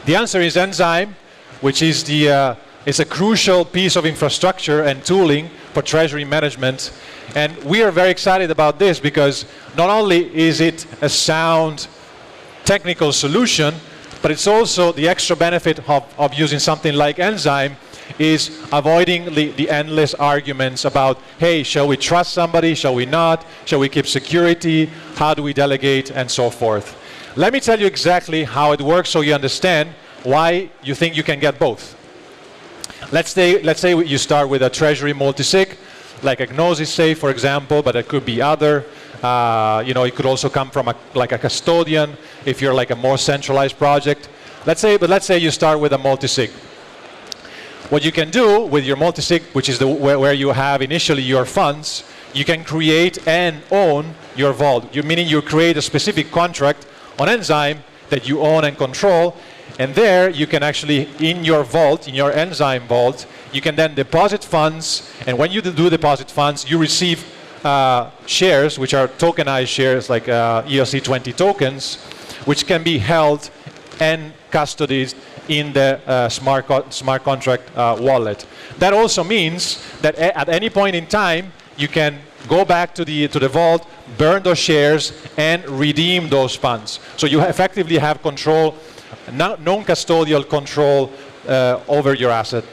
The answer is Enzyme, which is it's a crucial piece of infrastructure and tooling for treasury management. And we are very excited about this because not only is it a sound technical solution, but it's also the extra benefit of using something like Enzyme is avoiding the endless arguments about, hey, shall we trust somebody, shall we not, shall we keep security, how do we delegate, and so forth. Let me tell you exactly how it works so you understand why you think you can get both. Let's say you start with a treasury multisig, like a Gnosis safe, for example, but it could be other. It could also come from like a custodian if you're like a more centralized project. Let's say you start with a multisig. What you can do with your multisig, which is where you have initially your funds, you can create and own your vault. Meaning you create a specific contract on Enzyme that you own and control, and there you can actually, in your vault, in your Enzyme vault, you can then deposit funds, and when you do deposit funds, you receive shares, which are tokenized shares like ERC20 tokens, which can be held and custodied in the smart contract wallet. That also means that at any point in time, you can go back to the vault, burn those shares, and redeem those funds. So you effectively have control, non-custodial control over your asset.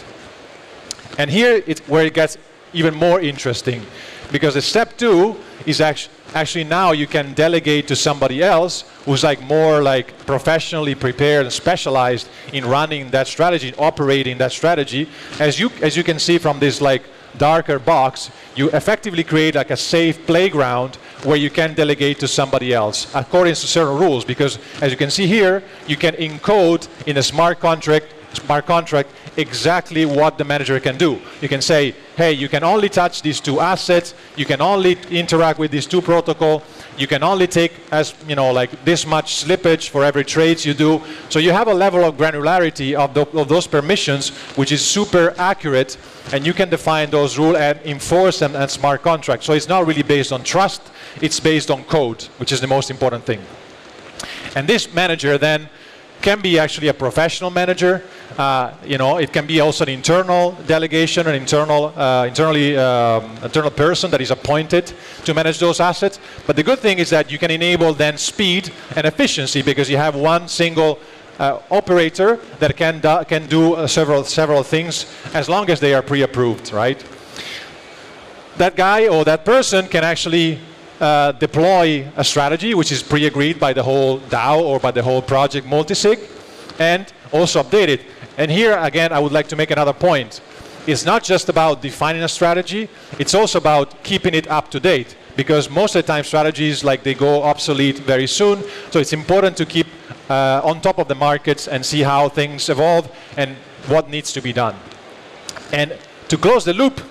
And here it's where it gets even more interesting, because the step 2 is actually now you can delegate to somebody else who's like more like professionally prepared and specialized in running that strategy, operating that strategy. As you can see from this like darker box, you effectively create like a safe playground where you can delegate to somebody else according to certain rules, because as you can see here, you can encode in a smart contract exactly what the manager can do. You can say, hey, you can only touch these 2 assets, you can only interact with these 2 protocols, you can only take as like this much slippage for every trades you do. So you have a level of granularity of those permissions which is super accurate, and you can define those rules and enforce them as smart contracts. So it's not really based on trust, it's based on code, which is the most important thing. And this manager then can be actually a professional manager. It can be also an internal delegation, an internal person that is appointed to manage those assets. But the good thing is that you can enable then speed and efficiency, because you have one single operator that can do several things as long as they are pre-approved, right? That guy or that person can actually deploy a strategy which is pre-agreed by the whole DAO or by the whole project multisig, and also update it. And here again I would like to make another point. It's not just about defining a strategy, it's also about keeping it up to date, because most of the time strategies they go obsolete very soon. So it's important to keep on top of the markets and see how things evolve and what needs to be done. And to close the loop,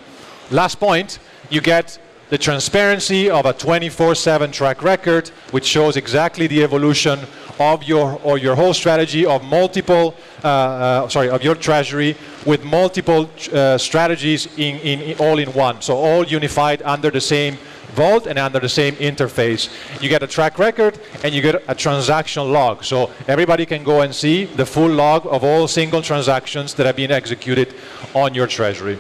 last point, you get the transparency of a 24/7 track record, which shows exactly the evolution of your whole strategy of multiple, of your treasury, with multiple strategies all in one. So all unified under the same vault and under the same interface. You get a track record and you get a transaction log. So everybody can go and see the full log of all single transactions that have been executed on your treasury.